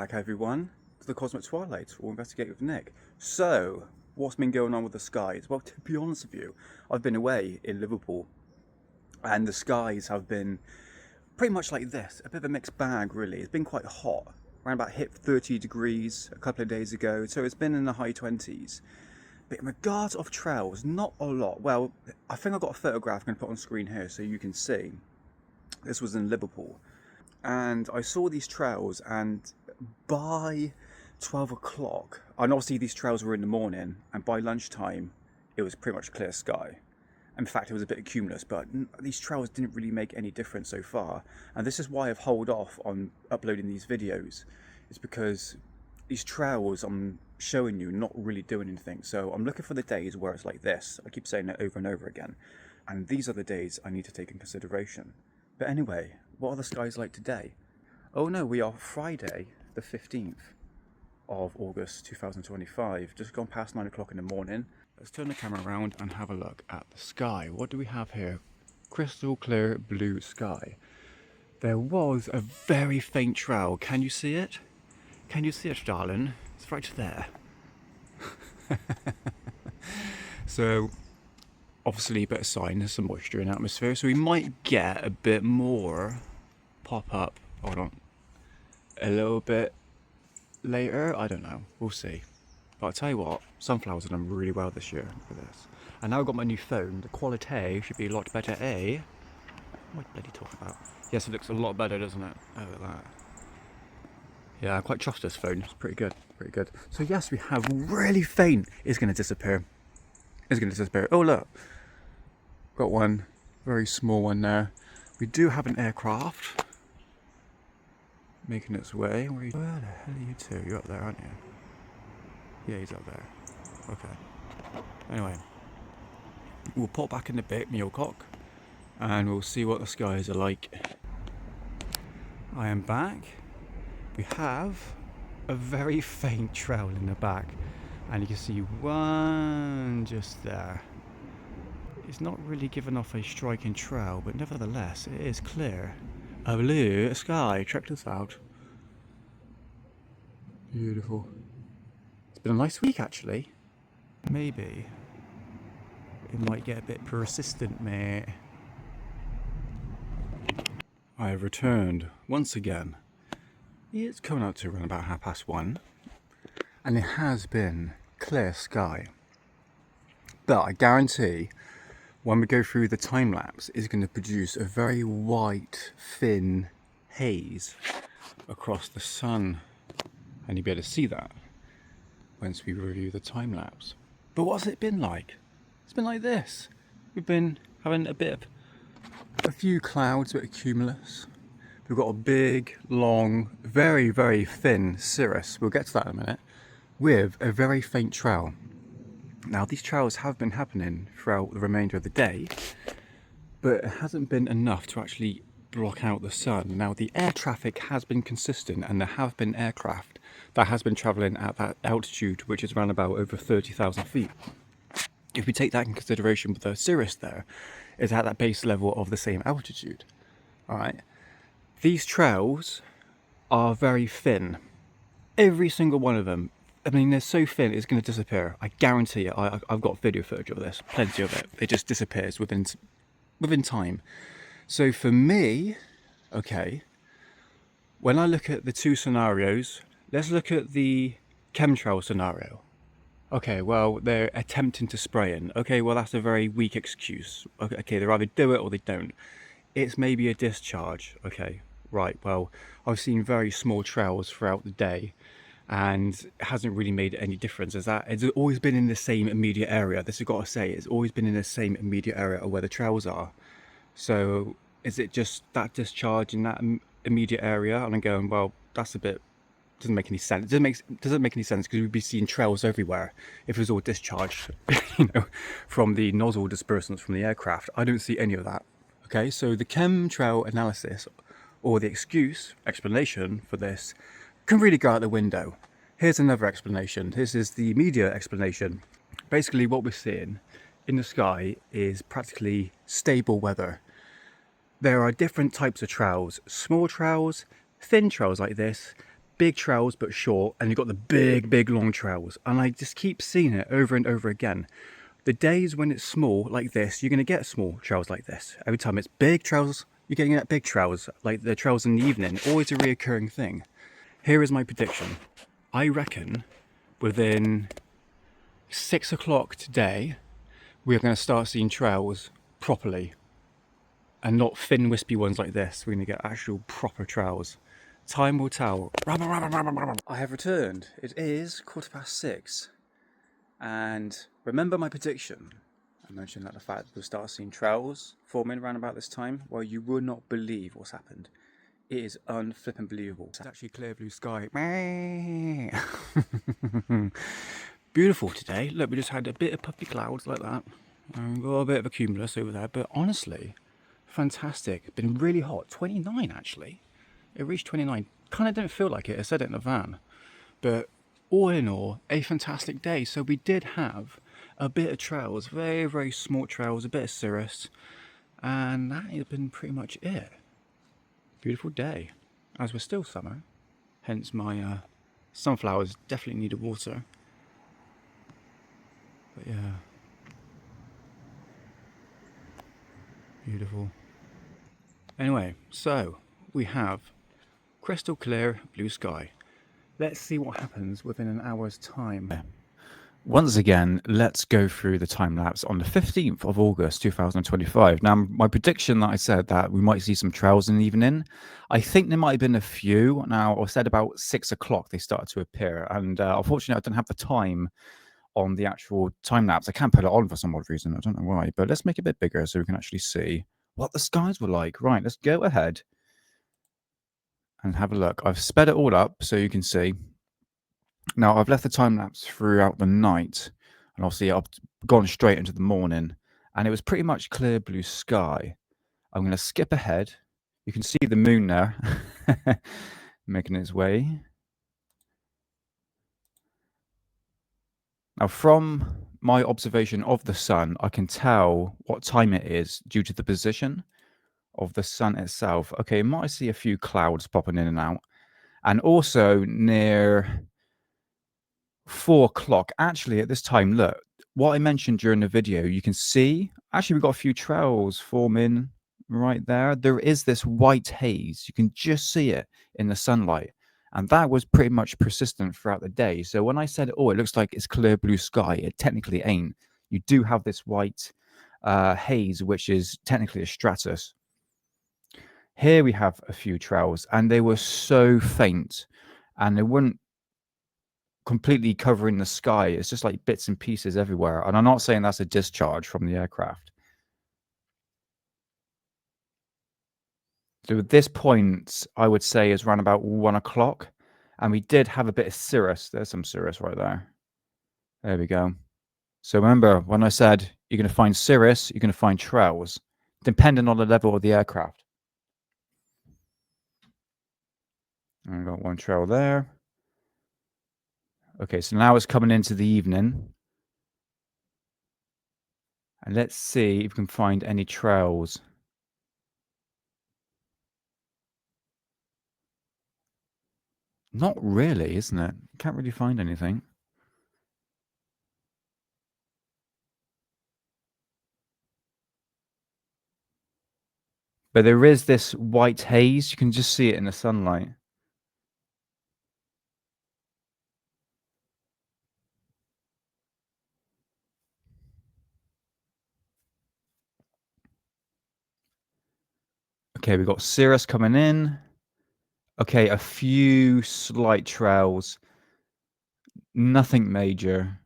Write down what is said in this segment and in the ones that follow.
back, everyone, to the Cosmic Twilight, or Investigate with Nick. So, what's been going on with the skies? Well, to be honest with you, I've been away in Liverpool, and the skies have been pretty much like this, a bit of a mixed bag, really. It's been quite hot, around about hit 30 degrees a couple of days ago, so it's been in the high 20s. But in regards of trails, not a lot. Well, I think I've got a photograph I'm going to put on screen here so you can see. This was in Liverpool. And I saw these trails, and by 12 o'clock, and obviously these trails were in the morning, and by lunchtime it was pretty much clear sky. In fact, it was a bit cumulus, but these trails didn't really make any difference so far. And this is why I've held off on uploading these videos. It's because these trails I'm showing you not really doing anything. So I'm looking for the days where it's like this. I keep saying it over and over again. And these are the days I need to take in consideration. But anyway, what are the skies like today? Oh no, we are Friday the 15th of August 2025, just gone past 9 o'clock in the morning. Let's turn the camera around and have a look at the sky. What do we have here? Crystal clear blue sky. There was a very faint trail. Can you see it? Can you see it, darling? It's right there. So, obviously a bit of sign, there's some moisture in the atmosphere, so we might get a bit more pop up, hold on, a little bit later, I don't know, we'll see. But I'll tell you what, sunflowers have done really well this year for this. And now I've got my new phone, the quality should be a lot better, eh? What am I bloody talking about? Yes, it looks a lot better, doesn't it? Oh, look at that. Yeah, I quite trust this phone, it's pretty good, pretty good. So yes, we have really faint, it's going to disappear. It's going to disappear. Oh look, got one, very small one there. We do have an aircraft making its way. Where the hell are you two? You're up there, aren't you? Yeah, he's up there. Okay. Anyway, we'll pop back in a bit, Mealcock, and we'll see what the skies are like. I am back. We have a very faint trail in the back, and you can see one just there. It's not really giving off a striking trail, but nevertheless it is clear. A blue sky, check this out. Beautiful. It's been a nice week actually. Maybe it might get a bit persistent, mate. I have returned once again. It's coming out to around about 1:30, and it has been clear sky. But I guarantee when we go through the time lapse, it's going to produce a very white, thin haze across the sun, and you'll be able to see that once we review the time lapse. But what's it been like? It's been like this. We've been having a few clouds, a bit of cumulus. We've got a big, long, very, very thin cirrus, we'll get to that in a minute, with a very faint trail. Now these trails have been happening throughout the remainder of the day, but it hasn't been enough to actually block out the sun. Now the air traffic has been consistent, and there have been aircraft that has been travelling at that altitude, which is around about over 30,000 feet. If we take that in consideration, with the cirrus there is at that base level of the same altitude. Alright. These trails are very thin. Every single one of them. I mean, they're so thin it's going to disappear. I guarantee it. I've got video footage of this, plenty of it. It just disappears within time. So for me, okay, when I look at the two scenarios, let's look at the chemtrail scenario. Okay, well, they're attempting to spray in. Okay, well, that's a very weak excuse. Okay, they either do it or they don't. It's maybe a discharge. Okay, right, well, I've seen very small trails throughout the day, and it hasn't really made any difference. It's always been in the same immediate area. This I've got to say, it's always been in the same immediate area of where the trails are. So is it just that discharge in that immediate area? And I'm going, well, that's a bit, doesn't make any sense. It doesn't make any sense, because we'd be seeing trails everywhere if it was all discharged, you know, from the nozzle dispersants from the aircraft. I don't see any of that. Okay, so the chemtrail analysis, or the explanation for this, can really go out the window. Here's another explanation. This is the media explanation. Basically what we're seeing in the sky is practically stable weather. There are different types of trails, small trails, thin trails like this, big trails but short, and you've got the big long trails. And I just keep seeing it over and over again. The days when it's small like this, you're going to get small trails like this. Every time it's big trails, you're getting at big trails, like the trails in the evening. Always a reoccurring thing. Here is my prediction. I reckon within 6 o'clock today, we're going to start seeing trails properly. And not thin, wispy ones like this. We're going to get actual proper trails. Time will tell. I have returned. It is 6:15. And remember my prediction. I mentioned that the fact that we'll start seeing trails forming around about this time. Well, you would not believe what's happened. It is unflippin' believable. It's actually clear blue sky. Beautiful today. Look, we just had a bit of puffy clouds like that. And got a bit of a cumulus over there. But honestly, fantastic. Been really hot. 29 actually. It reached 29. Kind of didn't feel like it. I said it in the van. But all in all, a fantastic day. So we did have a bit of trails. Very small trails. A bit of cirrus. And that has been pretty much it. Beautiful day. As we're still summer. Hence my sunflowers definitely needed water. But yeah. Beautiful. Anyway, so we have crystal clear blue sky. Let's see what happens within an hour's time. Once again, let's go through the time lapse on the 15th of August 2025. Now, my prediction that I said that we might see some trails in the evening, I think there might have been a few. Now, I said about 6 o'clock they started to appear, and unfortunately, I don't have the time on the actual time lapse. I can't put it on for some odd reason. I don't know why, but let's make it a bit bigger so we can actually see what the skies were like. Right, let's go ahead and have a look. I've sped it all up so you can see. Now, I've left the time lapse throughout the night, and obviously I've gone straight into the morning, and it was pretty much clear blue sky. I'm going to skip ahead. You can see the moon there making its way. Now, from my observation of the sun, I can tell what time it is due to the position of the sun itself. Okay, you might see a few clouds popping in and out. And also near 4 o'clock, actually at this time, look, what I mentioned during the video, you can see, actually we've got a few trails forming right there. There is this white haze. You can just see it in the sunlight. And that was pretty much persistent throughout the day. So when I said, oh, it looks like it's clear blue sky, it technically ain't. You do have this white haze, which is technically a stratus. Here we have a few trails, and they were so faint, and they weren't completely covering the sky. It's just like bits and pieces everywhere. And I'm not saying that's a discharge from the aircraft. So at this point, I would say is around about 1 o'clock. And we did have a bit of cirrus. There's some cirrus right there. There we go. So remember, when I said you're going to find cirrus, you're going to find trails, depending on the level of the aircraft. And I've got one trail there. Okay, so now it's coming into the evening. And let's see if we can find any trails. Not really, isn't it? Can't really find anything. But there is this white haze. You can just see it in the sunlight. Okay, we've got cirrus coming in. Okay, a few slight trails. Nothing major.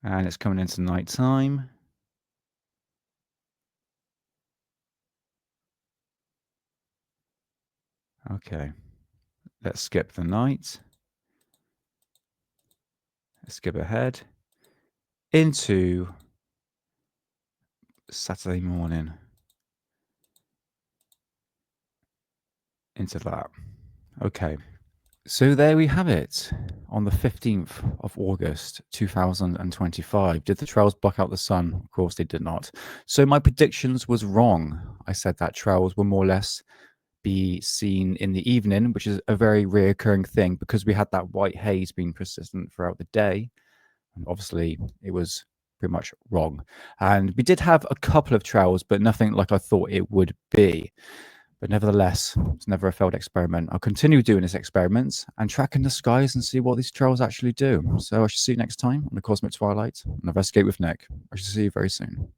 And it's coming into nighttime. Okay, let's skip the night. Let's skip ahead into Saturday morning. Into that. Okay. So there we have it. On the 15th of August 2025. Did the trails block out the sun? Of course they did not. So my predictions was wrong. I said that trails were more or less be seen in the evening, which is a very reoccurring thing because we had that white haze being persistent throughout the day. And obviously, it was pretty much wrong. And we did have a couple of trails, but nothing like I thought it would be. But nevertheless, it's never a failed experiment. I'll continue doing these experiments and tracking the skies and see what these trails actually do. So I shall see you next time on the Cosmic Twilight and Investigate with Nick. I shall see you very soon.